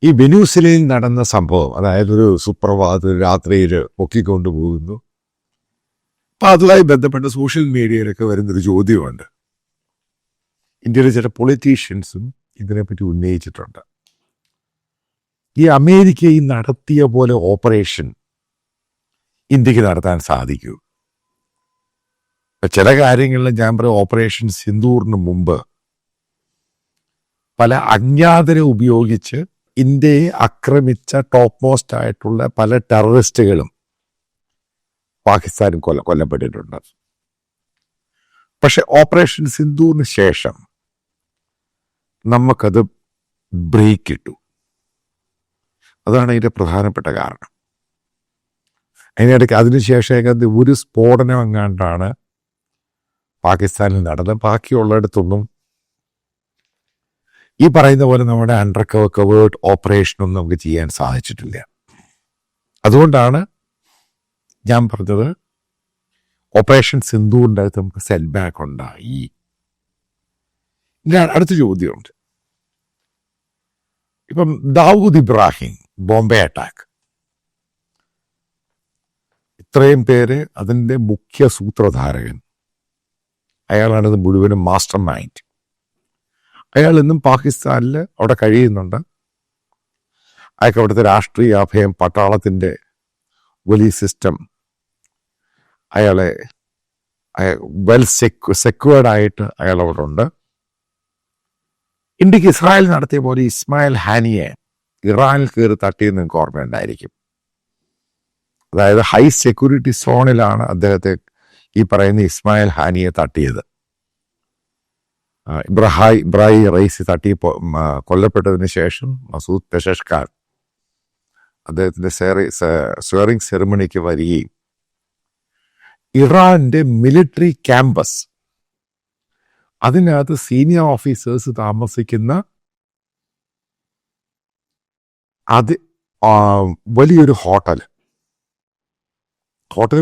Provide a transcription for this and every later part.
ഈ വെനൂസിലയിൽ നടന്ന സംഭവം, അതായത് ഒരു സുപ്രഭാത രാത്രിയിൽ പൊക്കിക്കൊണ്ടുപോകുന്നു. അപ്പം അതുമായി ബന്ധപ്പെട്ട സോഷ്യൽ മീഡിയയിലൊക്കെ വരുന്നൊരു ചോദ്യമുണ്ട്. ഇന്ത്യയിലെ ചില പൊളിറ്റീഷ്യൻസും ഇതിനെപ്പറ്റി ഉന്നയിച്ചിട്ടുണ്ട്. ഈ അമേരിക്കയിൽ നടത്തിയ പോലെ ഓപ്പറേഷൻ ഇന്ത്യക്ക് നടത്താൻ സാധിക്കൂ? ചില കാര്യങ്ങളിൽ ഞാൻ പറയും, ഓപ്പറേഷൻ സിന്ദൂറിന് മുമ്പ് പല അജ്ഞാതരെ ഉപയോഗിച്ച് ഇന്ത്യയെ ആക്രമിച്ച ടോപ്പ് മോസ്റ്റ് ആയിട്ടുള്ള പല ടെററിസ്റ്റുകളും പാകിസ്ഥാനും കൊല്ലപ്പെട്ടിട്ടുണ്ട്. പക്ഷെ ഓപ്പറേഷൻ സിന്ദൂറിന് ശേഷം നമുക്കത് ബ്രേക്ക് ഇട്ടു. അതാണ് അതിൻ്റെ പ്രധാനപ്പെട്ട കാരണം. അതിനിടയ്ക്ക് അതിനുശേഷം ഒരു സ്ഫോടനം എങ്ങാണ്ടാണ് പാകിസ്ഥാനിൽ നടന്നത്. ബാക്കിയുള്ളിടത്തൊന്നും ഈ പറയുന്ന പോലെ നമ്മുടെ അണ്ടർ കവേർഡ് ഓപ്പറേഷനൊന്നും നമുക്ക് ചെയ്യാൻ സാധിച്ചിട്ടില്ല. അതുകൊണ്ടാണ് ഞാൻ പറഞ്ഞത്, ഓപ്പറേഷൻ സിന്ദൂറിൻ്റെ അകത്ത് നമുക്ക് സെറ്റ് ബാക്ക് ഉണ്ടായി. അടുത്ത ചോദ്യമുണ്ട്. ഇപ്പം ദാവൂദ് ഇബ്രാഹിം ബോംബെ അറ്റാക്ക്, ഇത്രയും പേര് അതിൻ്റെ മുഖ്യ സൂത്രധാരകൻ, അയാളാണിത് മുഴുവനും മാസ്റ്റർ മൈൻഡ്. അയാൾ ഇന്നും പാകിസ്ഥാനിൽ അവിടെ കഴിയുന്നുണ്ട്. അയാൾക്ക് അവിടുത്തെ രാഷ്ട്രീയ അഭയം, പട്ടാളത്തിൻ്റെ വലിയ സിസ്റ്റം അയാളെ സെക്യൂർഡായിട്ട് അയാൾ അവിടെ ഉണ്ട്. ഇന്ത്യക്ക് ഇസ്രായേൽ നടത്തിയ പോലെ ഇസ്മായിൽ ഹാനിയെ ഇറാനിൽ കയറി തട്ടിയെന്ന് നിങ്ങൾക്ക് ഓർമ്മയുണ്ടായിരിക്കും. അതായത് ഹൈ സെക്യൂരിറ്റി സോണിലാണ് അദ്ദേഹത്തെ ഈ പറയുന്ന ഇസ്മായിൽ ഹാനിയെ തട്ടിയത്. ഇബ്രാഹിം റൈസി തട്ടി കൊല്ലപ്പെട്ടതിന് ശേഷം മസൂദ് പെഷഷ്കാർ അദ്ദേഹത്തിൻ്റെ സ്വേറിംഗ് സെറിമണിക്ക് വരികയും ഇറാന്റെ മിലിറ്ററി ക്യാമ്പസ്, അതിനകത്ത് സീനിയർ ഓഫീസേഴ്സ് താമസിക്കുന്ന വലിയൊരു ഹോട്ടൽ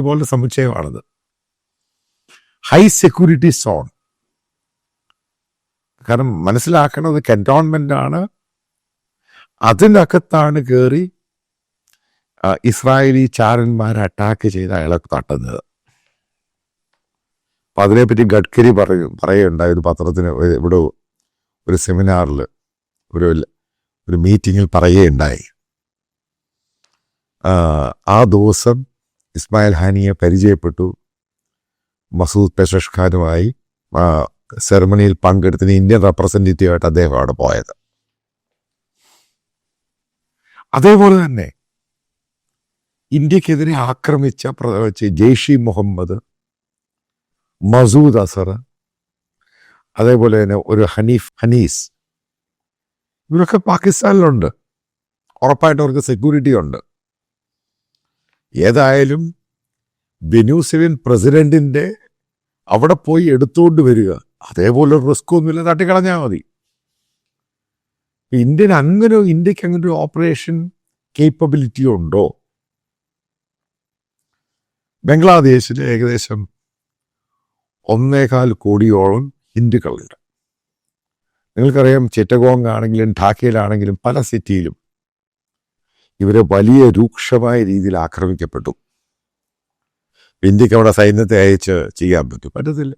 പോലെ സമുച്ചയമാണത്. High security zone. കാരണം മനസ്സിലാക്കണത് കന്റോൺമെന്റ് ആണ്. അതിനകത്താണ് കയറി ഇസ്രായേലി ചാരന്മാരെ അറ്റാക്ക് ചെയ്ത് അയാളെ തട്ടുന്നത്. അപ്പം അതിനെപ്പറ്റി ഗഡ്കരി പറയുണ്ടായി ഒരു പത്രത്തിന്, ഇവിടെ ഒരു സെമിനാറിൽ, ഒരു മീറ്റിങ്ങിൽ പറയുകയുണ്ടായി. ആ ദിവസം ഇസ്മായിൽ ഹാനിയെ പരിചയപ്പെട്ടു. മസൂദ് പെഷഷ്ഖാനുമായി സെറമണിയിൽ പങ്കെടുത്തിന് ഇന്ത്യൻ റെപ്രസെൻറ്റേറ്റീവായിട്ട് അദ്ദേഹം അവിടെ പോയത്. അതേപോലെ തന്നെ ഇന്ത്യക്കെതിരെ ആക്രമിച്ച ജെയ്ഷ് ഇ മുഹമ്മദ്, മസൂദ് അസർ, അതേപോലെ തന്നെ ഒരു ഹനീസ്, ഇവരൊക്കെ പാകിസ്ഥാനിലുണ്ട്. ഉറപ്പായിട്ടും അവർക്ക് സെക്യൂരിറ്റി ഉണ്ട്. ഏതായാലും വെനൂസിലിയൻ പ്രസിഡന്റിന്റെ അവിടെ പോയി എടുത്തുകൊണ്ട് വരിക, അതേപോലെ റിസ്ക് ഒന്നുമില്ല, തട്ടിക്കളഞ്ഞാൽ മതി. ഇന്ത്യക്ക് അങ്ങനെ ഒരു ഓപ്പറേഷൻ കേപ്പബിലിറ്റി ഉണ്ടോ? ബംഗ്ലാദേശിൽ ഏകദേശം 1.25 കോടിയോളം ഹിന്ദുക്കളുണ്ട്. നിങ്ങൾക്കറിയാം, ചിറ്റഗോങ് ആണെങ്കിലും ഢാക്കയിലാണെങ്കിലും പല സിറ്റിയിലും ഇവരെ വലിയ രൂക്ഷമായ രീതിയിൽ ആക്രമിക്കപ്പെട്ടു. ഇന്ത്യക്ക് അവിടെ സൈന്യത്തെ അയച്ച് ചെയ്യാൻ പറ്റത്തില്ല.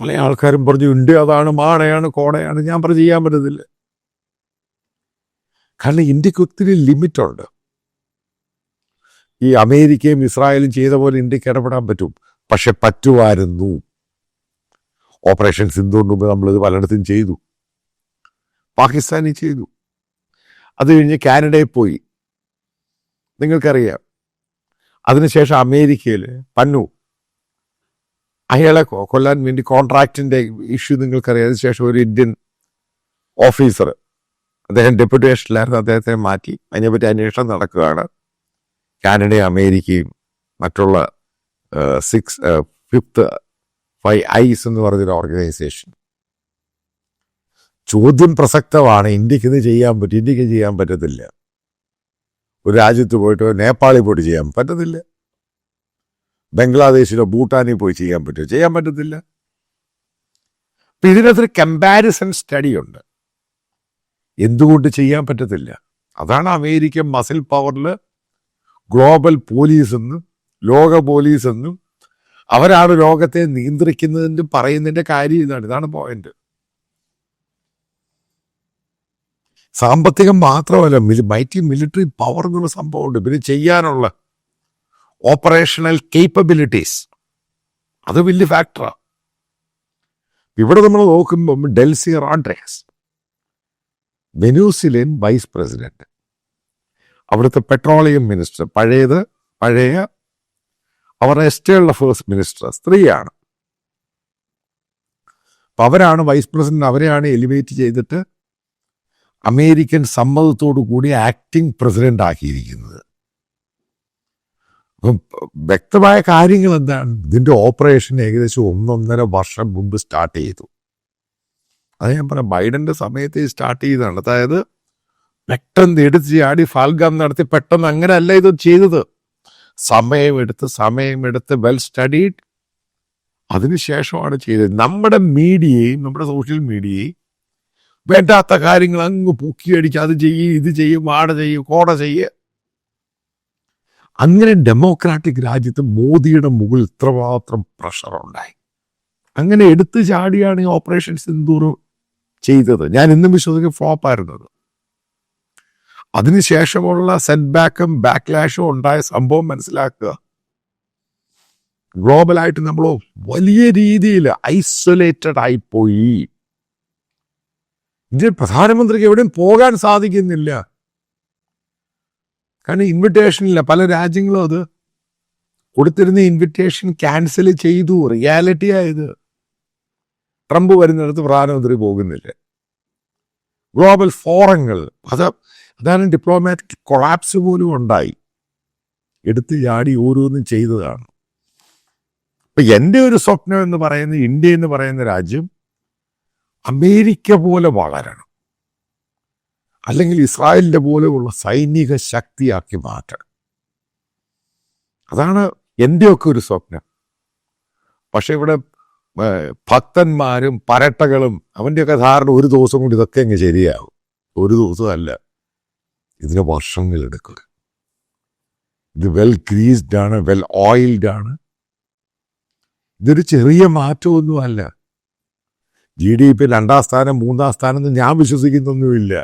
പല ആൾക്കാരും പറഞ്ഞു ഇന്ത്യ അതാണ്, മാണയാണ്, കോണയാണ്. ഞാൻ പറഞ്ഞു ചെയ്യാൻ പറ്റത്തില്ല. കാരണം ഇന്ത്യക്ക് ഒത്തിരി ലിമിറ്റുണ്ട്. ഈ അമേരിക്കയും ഇസ്രായേലും ചെയ്ത പോലെ ഇന്ത്യക്ക് ഇടപെടാൻ പറ്റും, പക്ഷെ പറ്റുമായിരുന്നു. ഓപ്പറേഷൻ സിന്ധുവിന് മുമ്പ് നമ്മളിത് പലയിടത്തും ചെയ്തു. പാകിസ്ഥാനിൽ ചെയ്തു. അത് കഴിഞ്ഞ് കാനഡയിൽ പോയി, നിങ്ങൾക്കറിയാം. അതിനുശേഷം അമേരിക്കയിൽ പന്നു, അയാളെ കൊല്ലാൻ വേണ്ടി കോൺട്രാക്റ്റിൻ്റെ ഇഷ്യൂ നിങ്ങൾക്കറിയാം. അതിനുശേഷം ഒരു ഇന്ത്യൻ ഓഫീസർ, അദ്ദേഹം ഡെപ്യൂട്ടേഷനിലായിരുന്നു, അദ്ദേഹത്തെ മാറ്റി. അതിനെപ്പറ്റി അന്വേഷണം നടക്കുകയാണ്. കാനഡയും അമേരിക്കയും മറ്റുള്ള 5th ഐസ് എന്ന് പറഞ്ഞൊരു ഓർഗനൈസേഷൻ. ചോദ്യം പ്രസക്തമാണ്. ഇന്ത്യക്ക് ഇത് ചെയ്യാൻ പറ്റും? ഇന്ത്യക്ക് ചെയ്യാൻ പറ്റത്തില്ല. ഒരു രാജ്യത്ത് പോയിട്ടോ നേപ്പാളിൽ പോയിട്ട് ചെയ്യാൻ പറ്റത്തില്ല. ബംഗ്ലാദേശിലോ ഭൂട്ടാനിൽ പോയി ചെയ്യാൻ പറ്റുമോ? ചെയ്യാൻ പറ്റത്തില്ല. അപ്പം ഇതിനകത്തൊരു കമ്പാരിസൺ സ്റ്റഡി ഉണ്ട്. എന്തുകൊണ്ട് ചെയ്യാൻ പറ്റത്തില്ല? അതാണ് അമേരിക്കൻ മസിൽ പവറിൽ ഗ്ലോബൽ പോലീസ് എന്നും ലോക പോലീസ് എന്നും അവരാണ് ലോകത്തെ നിയന്ത്രിക്കുന്നതിൻ്റെ പറയുന്നതിൻ്റെ കാര്യം ഇതാണ് പോയിന്റ്. സാമ്പത്തികം മാത്രമല്ല, മൈറ്റി മിലിറ്ററി പവർ എന്നുള്ള സംഭവമുണ്ട്. പിന്നെ ചെയ്യാനുള്ള ഓപ്പറേഷണൽ കേപ്പബിലിറ്റീസ്, അത് വലിയ ഫാക്ടറാണ്. ഇവിടെ നമ്മൾ നോക്കുമ്പം ഡെൽസി റോഡ്രിഗ്സ്, വെനസ്വേലിയൻ വൈസ് പ്രസിഡന്റ്, അവിടുത്തെ പെട്രോളിയം മിനിസ്റ്റർ, പഴയ അവരുടെ എക്സ്റ്റേണൽ അഫയേഴ്സ് മിനിസ്റ്റർ സ്ത്രീയാണ്. അപ്പം അവരാണ് വൈസ് പ്രസിഡന്റ്, അവരെയാണ് എലിവേറ്റ് ചെയ്തിട്ട് അമേരിക്കൻ സമ്മതത്തോടു കൂടി ആക്ടിംഗ് പ്രസിഡന്റ് ആക്കിയിരിക്കുന്നത്. അപ്പം വ്യക്തമായ കാര്യങ്ങൾ എന്താണ്? ഇതിൻ്റെ ഓപ്പറേഷൻ ഏകദേശം 1.5 വർഷം മുമ്പ് സ്റ്റാർട്ട് ചെയ്തു. അത് ഞാൻ പറയാം, ബൈഡന്റെ സമയത്ത് സ്റ്റാർട്ട് ചെയ്തതാണ്. അതായത് പെട്ടെന്ന് എടുത്ത് ചാടി ഫാൽഗാം നടത്തി പെട്ടെന്ന് അങ്ങനെയല്ല ഇത് ചെയ്തത്. സമയമെടുത്ത് വെൽ സ്റ്റഡീഡ്, അതിനുശേഷമാണ് ചെയ്തത്. നമ്മുടെ മീഡിയയും നമ്മുടെ സോഷ്യൽ മീഡിയയും വേണ്ടാത്ത കാര്യങ്ങൾ അങ്ങ് പൊക്കിയടിച്ച് അത് ചെയ്യും, ഇത് ചെയ്യും, വാട ചെയ്യും, കോട ചെയ്യ്. അങ്ങനെ ഡെമോക്രാറ്റിക് രാജ്യത്ത് മോദിയുടെ മുകളിൽ ഇത്രമാത്രം പ്രഷർ ഉണ്ടായി. അങ്ങനെ എടുത്തു ചാടിയാണ് ഈ ഓപ്പറേഷൻ സിന്ദൂർ ചെയ്തത്. ഞാൻ ഇന്നും വിശ്വസിക്കും ഫ്ലോപ്പായിരുന്നത്. അതിനുശേഷമുള്ള സെറ്റ് ബാക്കും ബാക്ക്ലാഷും ഉണ്ടായ സംഭവം മനസ്സിലാക്കുക. ഗ്ലോബലായിട്ട് നമ്മൾ വലിയ രീതിയിൽ ഐസൊലേറ്റഡ് ആയിപ്പോയി. ഇന്ത്യൻ പ്രധാനമന്ത്രിക്ക് എവിടെയും പോകാൻ സാധിക്കുന്നില്ല. കാരണം ഇൻവിറ്റേഷനില്ല. പല രാജ്യങ്ങളും അത് കൊടുത്തിരുന്ന ഇൻവിറ്റേഷൻ ക്യാൻസൽ ചെയ്തു. റിയാലിറ്റി ആയത് ട്രംപ് വരുന്നിടത്ത് പ്രധാനമന്ത്രി പോകുന്നില്ല. ഗ്ലോബൽ ഫോറങ്ങൾ, അതാണ് ഡിപ്ലോമാറ്റിക് കൊളാപ്സ് പോലും ഉണ്ടായി. എടുത്ത് ചാടി ഓരോന്നും ചെയ്തതാണ്. അപ്പൊ എൻ്റെ ഒരു സ്വപ്നം എന്ന് പറയുന്നത്, ഇന്ത്യ എന്ന് പറയുന്ന രാജ്യം അമേരിക്ക പോലെ വളരണം, അല്ലെങ്കിൽ ഇസ്രായേലിൻ്റെ പോലെയുള്ള സൈനിക ശക്തിയാക്കി മാറ്റണം. അതാണ് എൻ്റെയൊക്കെ ഒരു സ്വപ്നം. പക്ഷെ ഇവിടെ ഭക്തന്മാരും പരട്ടകളും അവൻ്റെയൊക്കെ ധാരണ ഒരു ദിവസം കൊണ്ട് ഇതൊക്കെ അങ്ങ് ശരിയാവും. ഒരു ദിവസമല്ല, ഇതിന് വർഷങ്ങളെടുക്കും. ഇത് വെൽ ഗ്രീസ്ഡ് ആണ്, വെൽ ഓയിൽഡ് ആണ്. ഇതൊരു ചെറിയ മാറ്റമൊന്നുമല്ല. GDP 2ാം സ്ഥാനം 3ാം സ്ഥാനം എന്ന് ഞാൻ വിശ്വസിക്കുന്നൊന്നുമില്ല.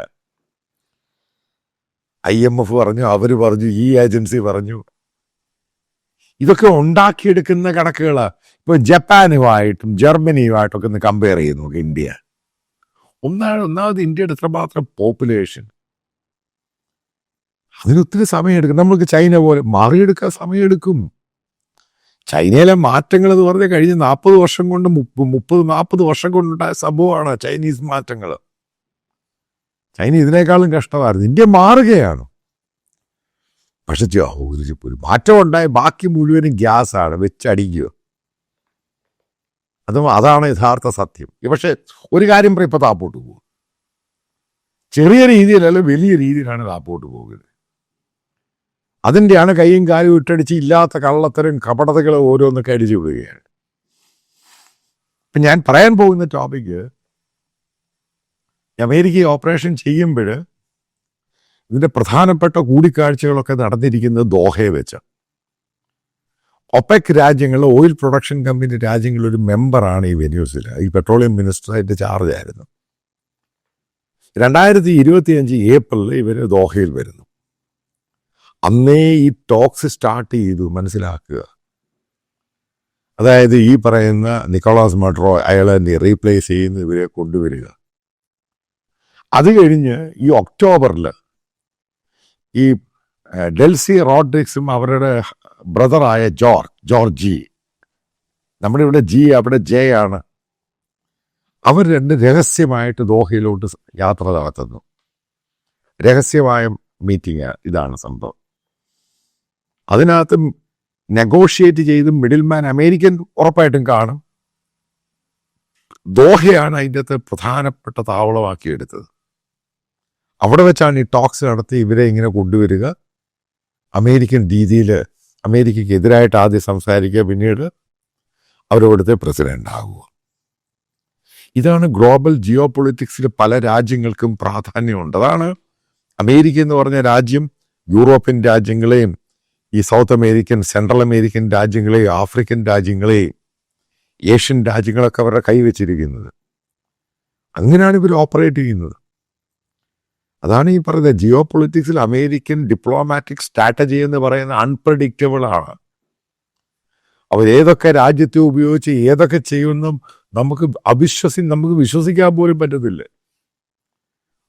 IMF പറഞ്ഞു, അവർ പറഞ്ഞു, ഈ ഏജൻസി പറഞ്ഞു. ഇതൊക്കെ ഉണ്ടാക്കിയെടുക്കുന്ന കണക്കുകളാണ്. ഇപ്പോൾ ജപ്പാനുമായിട്ടും ജർമ്മനിയുമായിട്ടൊക്കെ ഒന്ന് കമ്പയർ ചെയ്ത് നോക്കുക ഇന്ത്യ. ഒന്നാമത് ഇന്ത്യയുടെ എത്രമാത്രം പോപ്പുലേഷൻ, അതിനൊത്തിരി സമയമെടുക്കും. നമ്മൾക്ക് ചൈന പോലെ മാറിയെടുക്കാൻ സമയമെടുക്കും. ചൈനയിലെ മാറ്റങ്ങൾ എന്ന് പറഞ്ഞാൽ കഴിഞ്ഞ 40 വർഷം കൊണ്ട് 30-40 വർഷം കൊണ്ടുണ്ടായ സംഭവമാണ് ചൈനീസ് മാറ്റങ്ങൾ. ചൈന ഇതിനേക്കാളും കഷ്ടമായിരുന്നു. ഇന്ത്യ മാറുകയാണ്. പക്ഷെ ഒരു മാറ്റം ഉണ്ടായ ബാക്കി മുഴുവനും ഗ്യാസാണ്, വെച്ചടിക്കുക. അതാണ് യഥാർത്ഥ സത്യം. പക്ഷെ ഒരു കാര്യം പറയും, ഇപ്പം താപ്പോട്ട് പോകും. ചെറിയ രീതിയിലല്ല, വലിയ രീതിയിലാണ് താപ്പോട്ട് പോകുന്നത്. അതിൻ്റെയാണ് കൈയും കാലും ഇട്ടടിച്ച് ഇല്ലാത്ത കള്ളത്തരം കപടതകളും ഓരോന്നൊക്കെ അടിച്ചു വിടുകയാണ്. ഇപ്പം ഞാൻ പറയാൻ പോകുന്ന ടോപ്പിക്ക്, അമേരിക്ക ഓപ്പറേഷൻ ചെയ്യുമ്പോൾ ഇതിൻ്റെ പ്രധാനപ്പെട്ട കൂടിക്കാഴ്ചകളൊക്കെ നടന്നിരിക്കുന്നത് ദോഹയെ വെച്ച്. ഒപെക് രാജ്യങ്ങൾ, ഓയിൽ പ്രൊഡക്ഷൻ കമ്പനി രാജ്യങ്ങളൊരു മെമ്പറാണ് ഈ വെനസ്വേല. ഈ പെട്രോളിയം മിനിസ്റ്റർ അതിൻ്റെ ചാർജ് ആയിരുന്നു. 2025 ഏപ്രിലിൽ ഇവർ ദോഹയിൽ വരുന്നു. അന്നേ ഈ ടോക്സ് സ്റ്റാർട്ട് ചെയ്തു. മനസ്സിലാക്കുക. അതായത് ഈ പറയുന്ന നിക്കോളാസ് മഡുറോ, അയാളെ റീപ്ലേസ് ചെയ്യുന്ന ഇവരെ കൊണ്ടുവരിക. അത് കഴിഞ്ഞ് ഈ ഒക്ടോബറിൽ ഈ ഡെൽസി റോഡ്രിഗ്സും അവരുടെ ബ്രദറായ ജോർജ്, നമ്മുടെ ഇവിടെ ജി, അവിടെ ജെ ആണ്, അവർ രണ്ട് രഹസ്യമായിട്ട് ദോഹയിലോട്ട് യാത്ര നടത്തുന്നു. രഹസ്യമായ മീറ്റിംഗ് ഇതാണ് സംഭവം. അതിനകത്ത് നെഗോഷിയേറ്റ് ചെയ്ത് മിഡിൽമാൻ അമേരിക്കൻ ഉറപ്പായിട്ടും കാണും. ദോഹയാണ് അതിൻ്റെ അകത്ത് പ്രധാനപ്പെട്ട താവളമാക്കിയെടുത്തത്. അവിടെ വെച്ചാണ് ഈ ടോക്സ് നടത്തി ഇവരെ ഇങ്ങനെ കൊണ്ടുവരിക. അമേരിക്കൻ രീതിയിൽ അമേരിക്കയ്ക്ക് എതിരായിട്ട് ആദ്യം സംസാരിക്കുക, പിന്നീട് അവരവിടുത്തെ പ്രസിഡന്റ് ആകുക. ഇതാണ് ഗ്ലോബൽ ജിയോ പൊളിറ്റിക്സിൽ പല രാജ്യങ്ങൾക്കും പ്രാധാന്യമുണ്ട്. അതാണ് അമേരിക്ക എന്ന് പറഞ്ഞ രാജ്യം യൂറോപ്യൻ രാജ്യങ്ങളെയും ഈ സൗത്ത് അമേരിക്കൻ, സെൻട്രൽ അമേരിക്കൻ രാജ്യങ്ങളെയും ആഫ്രിക്കൻ രാജ്യങ്ങളെയും ഏഷ്യൻ രാജ്യങ്ങളൊക്കെ അവരുടെ കൈവച്ചിരിക്കുന്നത്. അങ്ങനെയാണ് ഇവർ ഓപ്പറേറ്റ് ചെയ്യുന്നത്. അതാണ് ഈ പറയുന്നത് ജിയോ പൊളിറ്റിക്സിൽ അമേരിക്കൻ ഡിപ്ലോമാറ്റിക് സ്ട്രാറ്റജി എന്ന് പറയുന്നത് അൺപ്രഡിക്റ്റബിൾ ആണ്. അവരേതൊക്കെ രാജ്യത്തെ ഉപയോഗിച്ച് ഏതൊക്കെ ചെയ്യുമെന്നും നമുക്ക് വിശ്വസിക്കാൻ പോലും പറ്റത്തില്ല.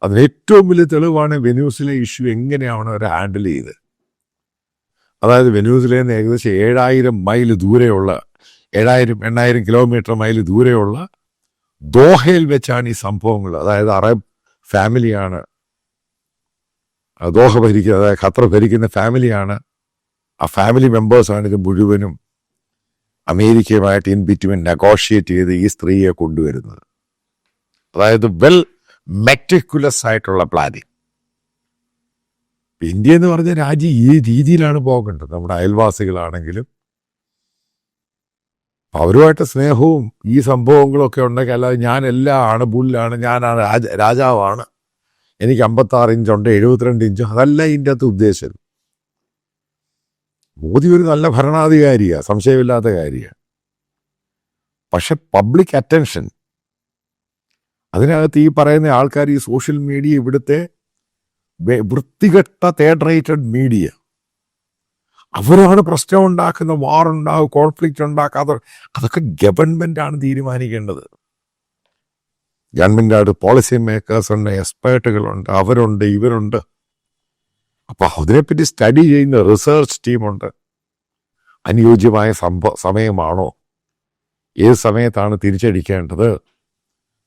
അതിന് ഏറ്റവും വലിയ തെളിവാണ് വെനൂസിലെ ഇഷ്യൂ എങ്ങനെയാണ് അവർ ഹാൻഡിൽ ചെയ്ത്. അതായത് വെനൂസിലെ നിന്ന് ഏകദേശം 7000 മൈൽ ദൂരെയുള്ള 8,000 കിലോമീറ്റർ മൈൽ ദൂരെയുള്ള ദോഹയിൽ വെച്ചാണ് ഈ സംഭവങ്ങൾ. അതായത് അറബ് ഫാമിലിയാണ് ദോഹ ഭരിക്കുന്നത്, അതായത് ഖത്തർ ഭരിക്കുന്ന ഫാമിലിയാണ്. ആ ഫാമിലി മെമ്പേഴ്സാണ് ഇത് മുഴുവനും അമേരിക്കയുമായിട്ട് ഇൻ ബിറ്റ്വീൻ നെഗോഷിയേറ്റ് ചെയ്ത് ഈ സ്ത്രീയെ കൊണ്ടുവരുന്നത്. അതായത് വെൽ മെറ്റിക്കുലസ് ആയിട്ടുള്ള പ്ലാനിങ്. ഇന്ത്യ എന്ന് പറഞ്ഞ രാജ്യം ഈ രീതിയിലാണ് പോകേണ്ടത്. നമ്മുടെ അയൽവാസികളാണെങ്കിലും അവരുമായിട്ട് സ്നേഹവും ഈ സംഭവങ്ങളൊക്കെ ഉണ്ടെങ്കിൽ, അല്ലാതെ ഞാൻ എല്ലാം അണുപുല്ലാണ്, ഞാനാണ് രാജാവാണ്, എനിക്ക് 56 ഇഞ്ചുണ്ട് 72 ഇഞ്ച്, അതല്ല ഇതിൻ്റെ അകത്ത് ഉദ്ദേശം. മോദി ഒരു നല്ല ഭരണാധികാരിയാണ്, സംശയമില്ലാത്ത കാര്യമാണ്. പക്ഷെ പബ്ലിക് അറ്റൻഷൻ, അതിനകത്ത് ഈ പറയുന്ന ആൾക്കാർ, ഈ സോഷ്യൽ മീഡിയ, ഇവിടുത്തെ വൃത്തികെട്ട തേർഡ് റേറ്റഡ് മീഡിയ, അവരാണ് പ്രശ്നം ഉണ്ടാക്കുന്ന, വാറുണ്ടാകും, കോൺഫ്ലിക്റ്റ് ഉണ്ടാക്കാതെ. അതൊക്കെ ഗവൺമെൻറ്റാണ് തീരുമാനിക്കേണ്ടത്. ഗവൺമെൻറ്റായിട്ട് പോളിസി മേക്കേഴ്സ് ഉണ്ട്, എക്സ്പേർട്ടുകളുണ്ട്, അവരുണ്ട്, ഇവരുണ്ട്. അപ്പോൾ അതിനെപ്പറ്റി സ്റ്റഡി ചെയ്യുന്ന റിസർച്ച് ടീമുണ്ട്. അനുയോജ്യമായ സമയമാണോ, ഏത് സമയത്താണ് തിരിച്ചടിക്കേണ്ടത്,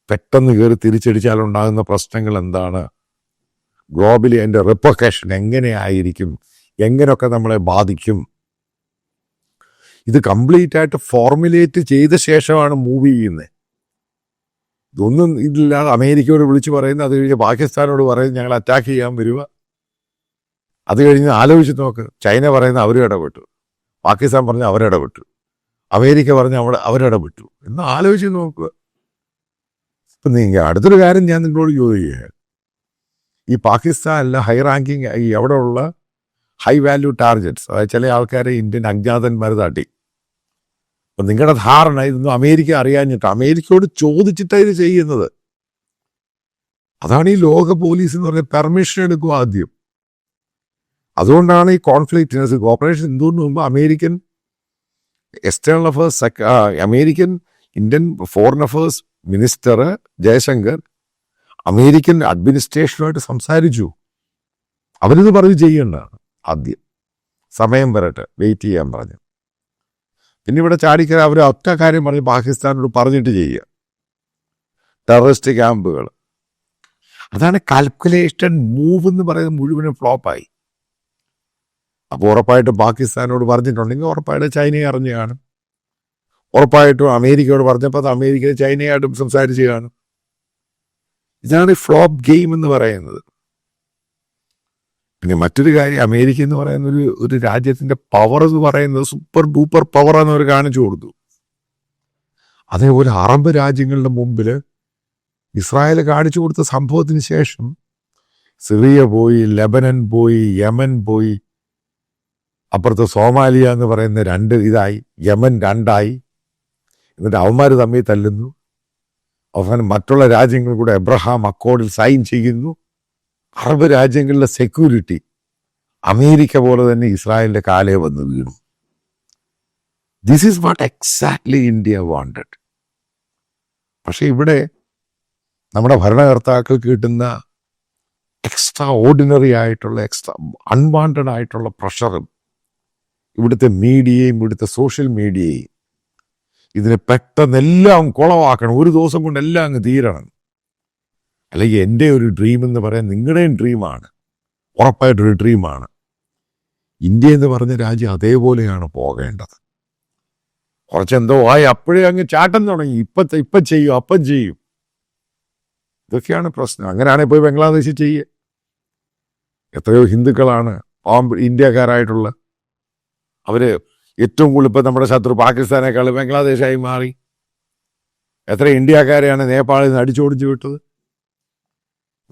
പെട്ടെന്ന് കയറി തിരിച്ചടിച്ചാലുണ്ടാകുന്ന പ്രശ്നങ്ങൾ എന്താണ്, ഗ്ലോബലി അതിൻ്റെ റിപ്പർക്കഷൻ എങ്ങനെയായിരിക്കും, എങ്ങനെയൊക്കെ നമ്മളെ ബാധിക്കും. ഇത് കംപ്ലീറ്റ് ആയിട്ട് ഫോർമുലേറ്റ് ചെയ്ത ശേഷമാണ് മൂവ് ചെയ്യുന്നത്. ഇതൊന്നും ഇതില്ലാതെ അമേരിക്കയോട് വിളിച്ച് പറയുന്നത്, അത് കഴിഞ്ഞ് പാകിസ്ഥാനോട് പറയുന്നത് ഞങ്ങൾ അറ്റാക്ക് ചെയ്യാൻ വരിക. അത് കഴിഞ്ഞ് ആലോചിച്ച് നോക്ക്, ചൈന പറയുന്ന അവരും ഇടപെട്ടു, പാകിസ്ഥാൻ പറഞ്ഞ അവരിടപെട്ടു, അമേരിക്ക പറഞ്ഞ അവരിടപെട്ടു എന്ന് ആലോചിച്ച് നോക്കുക. ഇപ്പം നിങ്ങൾ അടുത്തൊരു കാര്യം ഞാൻ നിങ്ങളോട് ചോദിക്കുകയാണ്. ഈ പാകിസ്ഥാനിലെ ഹൈ റാങ്കിങ് ഈ അവിടെ ഉള്ള ഹൈ വാല്യൂ ടാർഗറ്റ്സ്, അതായത് ചില ആൾക്കാരെ ഇന്ത്യൻ അജ്ഞാതന്മാർ തട്ടി. അപ്പം നിങ്ങളുടെ ധാരണ ഇതൊന്നും അമേരിക്ക അറിയാഞ്ഞിട്ട്, അമേരിക്കയോട് ചോദിച്ചിട്ടാണ് ഇത് ചെയ്യുന്നത്. അതാണ് ഈ ലോക പോലീസ് എന്ന് പറഞ്ഞാൽ പെർമിഷൻ എടുക്കും ആദ്യം. അതുകൊണ്ടാണ് ഈ കോൺഫ്ലിക്റ്റ് ഓപ്പറേഷൻ സിന്ദൂറിന് മുമ്പ് American external affairs American Indian foreign affairs minister Jaishankar American അഡ്മിനിസ്ട്രേഷനുമായിട്ട് സംസാരിച്ചു. അവരിത് പറഞ്ഞ് ചെയ്യേണ്ടതാണ്. ആദ്യം സമയം വരട്ടെ, വെയിറ്റ് ചെയ്യാൻ പറഞ്ഞു. പിന്നെ ഇവിടെ ചാടിക്കര അവർ ഒറ്റ കാര്യം പറഞ്ഞ് പാകിസ്ഥാനോട് പറഞ്ഞിട്ട് ചെയ്യുക, ടെററിസ്റ്റ് ക്യാമ്പുകൾ. അതാണ് കാൽക്കുലേറ്റഡ് മൂവ് എന്ന് പറയുന്നത് മുഴുവനും ഫ്ലോപ്പായി. അപ്പോൾ ഉറപ്പായിട്ടും പാകിസ്ഥാനോട് പറഞ്ഞിട്ടുണ്ടെങ്കിൽ ഉറപ്പായിട്ടും ചൈനയെ അറിഞ്ഞു കാണും. ഉറപ്പായിട്ടും അമേരിക്കയോട് പറഞ്ഞപ്പോൾ അത് അമേരിക്ക ചൈനയായിട്ടും സംസാരിച്ച് കാണും. ഇതാണ് ഫ്ലോപ്പ് ഗെയിം എന്ന് പറയുന്നത്. പിന്നെ മറ്റൊരു കാര്യം, അമേരിക്ക എന്ന് പറയുന്ന ഒരു രാജ്യത്തിൻ്റെ പവർ എന്ന് പറയുന്നത് സൂപ്പർ ഡൂപ്പർ പവറാന്ന് അവർ കാണിച്ചു കൊടുത്തു. അതേപോലെ അറബ് രാജ്യങ്ങളുടെ മുമ്പിൽ ഇസ്രായേൽ കാണിച്ചു കൊടുത്ത സംഭവത്തിന് ശേഷം സിറിയ പോയി, ലെബനൻ പോയി, യമൻ പോയി, അപ്പുറത്ത് സോമാലിയ എന്ന് പറയുന്ന 2 ഇതായി, യമൻ 2ആയി. എന്നിട്ട് അവന്മാർ തമ്മിൽ തല്ലുന്നു. അവസാനം മറ്റുള്ള രാജ്യങ്ങൾ കൂടെ എബ്രഹാം അക്കോർഡിൽ സൈൻ ചെയ്യുന്നു. അറബ് രാജ്യങ്ങളിലെ സെക്യൂരിറ്റി അമേരിക്ക പോലെ തന്നെ ഇസ്രായേലിൻ്റെ കാലേ വന്ന് വീണു. This is what exactly India wanted. പക്ഷെ ഇവിടെ നമ്മുടെ ഭരണകർത്താക്കൾക്ക് കിട്ടുന്ന എക്സ്ട്രാ ഓർഡിനറി ആയിട്ടുള്ള അൺവാണ്ടഡ് ആയിട്ടുള്ള പ്രഷറും ഇവിടുത്തെ മീഡിയയും ഇവിടുത്തെ സോഷ്യൽ മീഡിയയും ഇതിനെ പെട്ടെന്നെല്ലാം കുളവാക്കണം. ഒരു ദിവസം കൊണ്ട് എല്ലാം അങ്ങ് തീരണം. അല്ലെങ്കിൽ എൻ്റെ ഒരു ഡ്രീം എന്ന് പറയാൻ നിങ്ങളുടെയും ഡ്രീമാണ്, ഉറപ്പായിട്ടൊരു ഡ്രീമാണ്. ഇന്ത്യ എന്ന് പറഞ്ഞ രാജ്യം അതേപോലെയാണ് പോകേണ്ടത്. കുറച്ചെന്തോ ആയി അപ്പോഴേ അങ്ങ് ചാട്ടം തുടങ്ങി, ഇപ്പം ചെയ്യും അപ്പം ചെയ്യും. ഇതൊക്കെയാണ് പ്രശ്നം. അങ്ങനെയാണെങ്കിൽ പോയി ബംഗ്ലാദേശിൽ ചെയ്യുക. എത്രയോ ഹിന്ദുക്കളാണ് ഇന്ത്യക്കാരായിട്ടുള്ള, അവർ ഏറ്റവും കൂടുതൽ ഇപ്പം നമ്മുടെ ശത്രു പാകിസ്ഥാനേക്കാൾ ബംഗ്ലാദേശായി മാറി. എത്ര ഇന്ത്യക്കാരെയാണ് നേപ്പാളിൽ നിന്ന് അടിച്ചോടിച്ചു വിട്ടത്?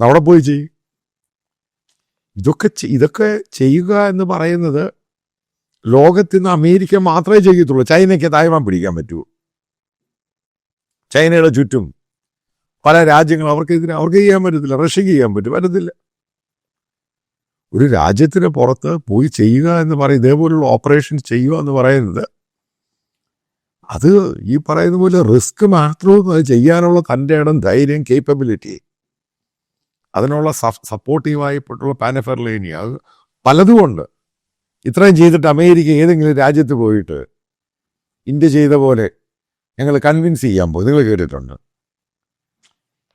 അവിടെ പോയി ചെയ്യും. ഇതൊക്കെ ചെയ്യുക എന്ന് പറയുന്നത് ലോകത്തിന്ന് അമേരിക്ക മാത്രമേ ചെയ്യത്തുള്ളൂ. ചൈനയ്ക്ക് തായ്വാൻ പിടിക്കാൻ പറ്റുമോ? ചൈനയുടെ ചുറ്റും പല രാജ്യങ്ങളും അവർക്ക് ചെയ്യാൻ പറ്റത്തില്ല. റഷ്യക്ക് ചെയ്യാൻ പറ്റത്തില്ല. ഒരു രാജ്യത്തിന് പുറത്ത് പോയി ചെയ്യുക എന്ന് പറയും, ഇതേപോലുള്ള ഓപ്പറേഷൻസ് ചെയ്യുക എന്ന് പറയുന്നത് അത് ഈ പറയുന്ന പോലെ റിസ്ക് മാത്രവും അത് ചെയ്യാനുള്ള തൻ്റെ ഇടം, ധൈര്യം, കേപ്പബിലിറ്റി, അതിനുള്ള സപ്പോർട്ടീവായിട്ടുള്ള പാനഫെർലേനി, അത് പലതുമുണ്ട്. ഇത്രയും ചെയ്തിട്ട് അമേരിക്ക ഏതെങ്കിലും രാജ്യത്ത് പോയിട്ട് ഇന്ത്യ ചെയ്ത പോലെ ഞങ്ങൾ കൺവിൻസ് ചെയ്യാൻ പോകും? നിങ്ങൾ കേട്ടിട്ടുണ്ട്?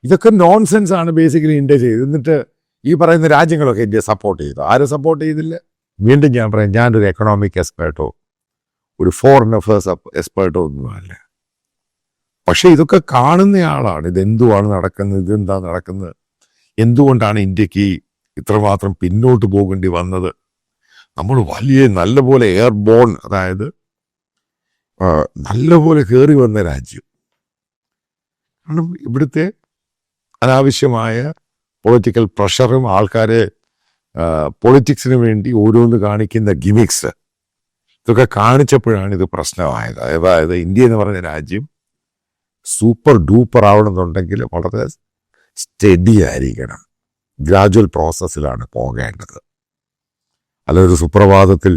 ഇതൊക്കെ നോൺസെൻസ് ആണ് ബേസിക്കലി ഇന്ത്യ ചെയ്ത്. എന്നിട്ട് ഈ പറയുന്ന രാജ്യങ്ങളൊക്കെ ഇന്ത്യ സപ്പോർട്ട് ചെയ്തു. ആരും സപ്പോർട്ട് ചെയ്തില്ല. വീണ്ടും ഞാൻ പറയാം, ഞാനൊരു എക്കണോമിക് എക്സ്പേർട്ടോ ഒരു ഫോറിൻ അഫയേഴ്സ് എക്സ്പേർട്ടോ ഒന്നുമല്ല. പക്ഷെ ഇതൊക്കെ കാണുന്നയാളാണ്. ഇതെന്തുവാണ് നടക്കുന്നത്, ഇതെന്താ നടക്കുന്നത്, എന്തുകൊണ്ടാണ് ഇന്ത്യക്ക് ഇത്രമാത്രം പിന്നോട്ട് പോകേണ്ടി വന്നത്? നമ്മൾ നല്ലപോലെ എയർബോൺ, അതായത് നല്ലപോലെ കയറി വന്ന രാജ്യം. കാരണം ഇവിടുത്തെ അനാവശ്യമായ പൊളിറ്റിക്കൽ പ്രഷറും ആൾക്കാരെ പൊളിറ്റിക്സിന് വേണ്ടി ഓരോന്ന് കാണിക്കുന്ന ഗിമിക്സ്, ഇതൊക്കെ കാണിച്ചപ്പോഴാണ് ഇത് പ്രശ്നമായത്. അതായത് ഇന്ത്യ എന്ന് പറഞ്ഞ രാജ്യം സൂപ്പർ ഡൂപ്പർ ആവണമെന്നുണ്ടെങ്കിൽ വളരെ സ്റ്റഡി ആയിരിക്കണം. ഗ്രാജുവൽ പ്രോസസ്സിലാണ് പോകേണ്ടത്. അല്ലൊരു സുപ്രഭാതത്തിൽ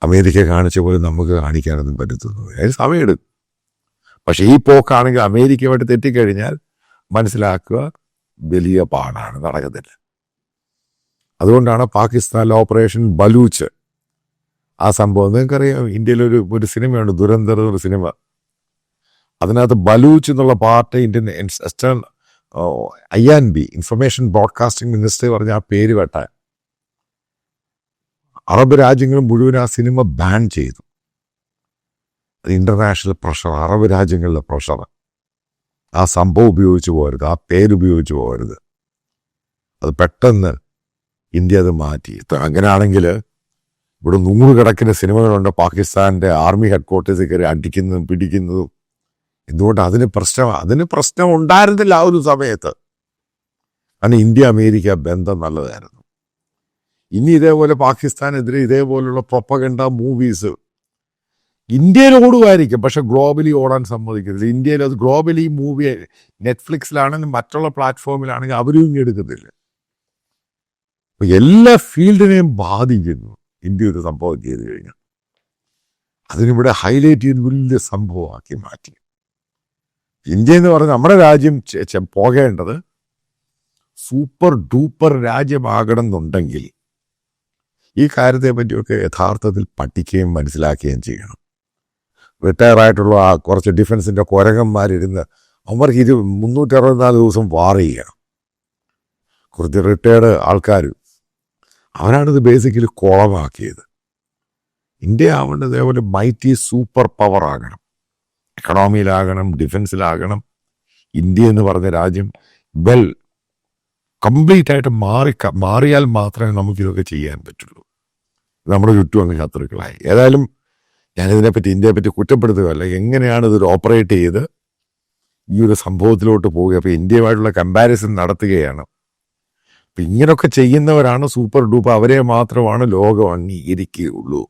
അമേരിക്ക കാണിച്ച പോലെ നമുക്ക് കാണിക്കാനൊന്നും പറ്റുന്നു. അതിന് സമയമെടുക്കും. പക്ഷെ ഈ പോക്കാണെങ്കിൽ അമേരിക്കയുമായിട്ട് തെറ്റിക്കഴിഞ്ഞാൽ മനസ്സിലാക്കുക വലിയ പാടാണ്, നടക്കത്തില്ല. അതുകൊണ്ടാണ് പാകിസ്ഥാനിലെ ഓപ്പറേഷൻ ബലൂച്ച്, ആ സംഭവം നിങ്ങൾക്കറിയാം. ഇന്ത്യയിലൊരു സിനിമയുണ്ട്, ദുരന്തർ എന്നൊരു സിനിമ. അതിനകത്ത് ബലൂച്ച് എന്നുള്ള part Indian INB, information broadcasting minister പറഞ്ഞ ആ പേര് വെട്ട അറബ് രാജ്യങ്ങൾ മുഴുവൻ ആ സിനിമ ബാൻ ചെയ്തു. അത് ഇന്റർനാഷണൽ പ്രഷർ, അറബ് രാജ്യങ്ങളിലെ പ്രഷർ. ആ സംഭവം ഉപയോഗിച്ച് പോകരുത്, ആ പേരുപയോഗിച്ച് പോകരുത്. അത് പെട്ടെന്ന് ഇന്ത്യ അത് മാറ്റി. അങ്ങനെയാണെങ്കിൽ ഇവിടെ 100 കണക്കിന് സിനിമകളുണ്ട് പാകിസ്ഥാന്റെ ആർമി ഹെഡ്ക്വാർട്ടേഴ്സിൽ കയറി അടിക്കുന്നതും പിടിക്കുന്നതും. എന്തുകൊണ്ട്? അതിന് പ്രശ്നം ഉണ്ടായിരുന്നില്ല ആ ഒരു സമയത്ത്. കാരണം ഇന്ത്യ അമേരിക്ക ബന്ധം നല്ലതായിരുന്നു. ഇനി ഇതേപോലെ പാകിസ്ഥാനെതിരെ ഇതേപോലുള്ള പ്രൊപ്പഗണ്ട മൂവീസ് ഇന്ത്യയിൽ ഓടുമായിരിക്കും, പക്ഷെ ഗ്ലോബലി ഓടാൻ സമ്മതിക്കത്തില്ല. ഇന്ത്യയിൽ അത് ഗ്ലോബലി മൂവി നെറ്റ്ഫ്ലിക്സിലാണെങ്കിൽ മറ്റുള്ള പ്ലാറ്റ്ഫോമിലാണെങ്കിൽ അവരും ഇങ്ങനെ എടുക്കത്തില്ല. അപ്പൊ എല്ലാ ഫീൽഡിനെയും ബാധിക്കുന്നു ഇന്ത്യ ഒരു സംഭവം ചെയ്തു കഴിഞ്ഞാൽ. അതിനിവിടെ ഹൈലൈറ്റ് ചെയ്ത് വലിയ സംഭവമാക്കി മാറ്റി. ഇന്ത്യ എന്ന് പറഞ്ഞാൽ നമ്മുടെ രാജ്യം പോകേണ്ടത് സൂപ്പർ ഡൂപ്പർ രാജ്യമാകണം എന്നുണ്ടെങ്കിൽ ഈ കാര്യത്തെ പറ്റിയൊക്കെ യഥാർത്ഥത്തിൽ പഠിക്കുകയും മനസ്സിലാക്കുകയും ചെയ്യണം. റിട്ടയറായിട്ടുള്ള കുറച്ച് ഡിഫൻസിൻ്റെ കുരങ്ങന്മാരിരുന്ന് അവർക്ക് 364 ദിവസം വാർ ചെയ്യണം. കുറച്ച് റിട്ടയർഡ് ആൾക്കാർ, അവരാണിത് ബേസിക്കലി കുളമാക്കിയത്. ഇന്ത്യ ആവേണ്ടത് അതേപോലെ മൈറ്റി സൂപ്പർ പവർ ആകണം, എക്കണോമിയിലാകണം, ഡിഫൻസിലാകണം. ഇന്ത്യ എന്ന് പറഞ്ഞ രാജ്യം കംപ്ലീറ്റ് ആയിട്ട് മാറിയാൽ മാത്രമേ നമുക്കിതൊക്കെ ചെയ്യാൻ പറ്റുള്ളൂ. നമ്മുടെ ചുറ്റും അങ്ങ് ശത്രുക്കളായി. ഏതായാലും ഞാനിതിനെപ്പറ്റി ഇന്ത്യയെപ്പറ്റി കുറ്റപ്പെടുത്തുകയല്ല, എങ്ങനെയാണ് ഇതൊരു ഓപ്പറേറ്റ് ചെയ്ത് ഈ ഒരു സംഭവത്തിലോട്ട് പോവുക. അപ്പോൾ ഇന്ത്യയുമായിട്ടുള്ള കമ്പാരിസൺ നടത്തുകയാണ്. അപ്പം ഇങ്ങനെയൊക്കെ ചെയ്യുന്നവരാണ് സൂപ്പർ ഡൂപ്പർ, അവരെ മാത്രമാണ് ലോകം അംഗീകരിക്കുകയുള്ളൂ.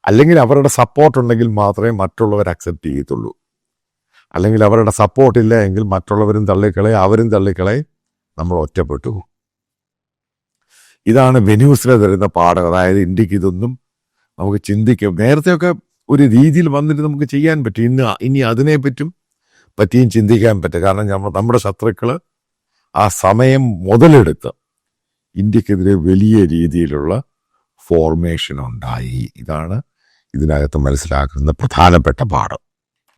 അല്ലെങ്കിൽ അവരുടെ സപ്പോർട്ട് ഉണ്ടെങ്കിൽ മാത്രമേ മറ്റുള്ളവർ അക്സെപ്റ്റ് ചെയ്യത്തുള്ളൂ. അല്ലെങ്കിൽ അവരുടെ സപ്പോർട്ടില്ല എങ്കിൽ മറ്റുള്ളവരും തള്ളിക്കളയും, അവരും തള്ളിക്കളയും, നമ്മൾ ഒറ്റപ്പെട്ടു. ഇതാണ് വെനൂസിലെ തരുന്ന പാഠം. അതായത് ഇന്ത്യക്ക് ഇതൊന്നും നമുക്ക് ചിന്തിക്കും. നേരത്തെയൊക്കെ ഒരു രീതിയിൽ വന്നിട്ട് നമുക്ക് ചെയ്യാൻ പറ്റും. ഇനി പറ്റിയും ചിന്തിക്കാൻ പറ്റും. കാരണം നമ്മുടെ ശത്രുക്കൾ ആ സമയം മുതലെടുത്ത് ഇന്ത്യക്കെതിരെ വലിയ രീതിയിലുള്ള ഫോർമേഷൻ ഉണ്ടായി. ഇതാണ് ഇതിനകത്ത് മനസ്സിലാക്കുന്ന പ്രധാനപ്പെട്ട പാഠം.